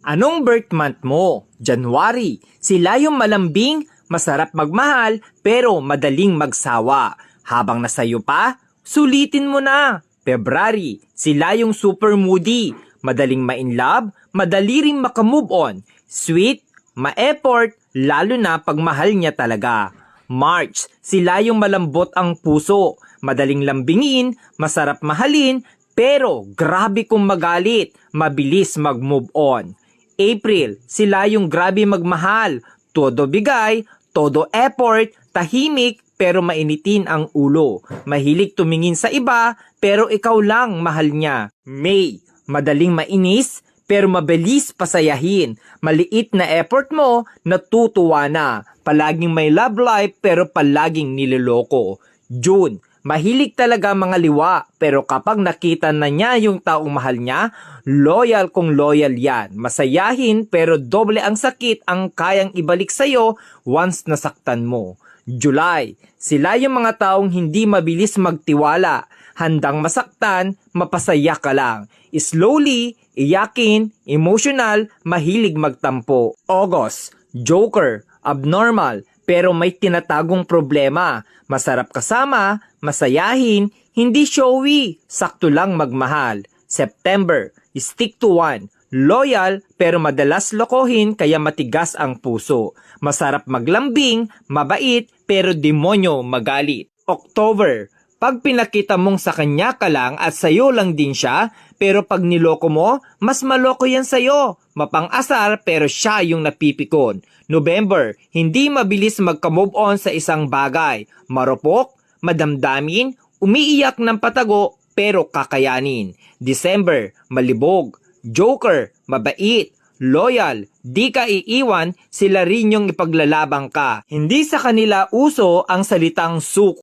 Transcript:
Anong birth month mo? January. Sila yung malambing, masarap magmahal, pero madaling magsawa. Habang nasayo pa, sulitin mo na. February. Sila yung super moody, madaling ma-inlove, madali ring makamove on. Sweet, ma-effort, lalo na pag mahal niya talaga. March. Sila yung malambot ang puso, madaling lambingin, masarap mahalin, pero grabe kung magalit, mabilis mag-move on. April, sila yung grabe magmahal, todo bigay, todo effort, tahimik pero mainitin ang ulo. Mahilig tumingin sa iba pero ikaw lang mahal niya. May, madaling mainis pero mabilis pasayahin. Maliit na effort mo, natutuwa na. Palaging may love life pero palaging niloloko. June, mahilig talaga mga liwa, pero kapag nakita na niya yung taong mahal niya, loyal kung loyal yan. Masayahin pero doble ang sakit ang kayang ibalik sa'yo once nasaktan mo. July, sila yung mga taong hindi mabilis magtiwala. Handang masaktan, mapasaya ka lang. Slowly, iyakin, emotional, mahilig magtampo. August, joker, abnormal, pero may tinatagong problema. Masarap kasama, masayahin, hindi showy, sakto lang magmahal. September, stick to one. Loyal pero madalas lokohin kaya matigas ang puso. Masarap maglambing, mabait pero demonyo magalit. October, pag pinakita mong sa kanya ka lang at sayo lang din siya, pero pag niloko mo, mas maloko yan sayo. Mapang-asar pero siya yung napipikon. November, hindi mabilis magka-move on sa isang bagay. Marupok, madamdamin, umiiyak ng patago pero kakayanin. December, malibog, joker, mabait, loyal, di ka iiwan, sila rin yung ipaglalabang ka. Hindi sa kanila uso ang salitang suko.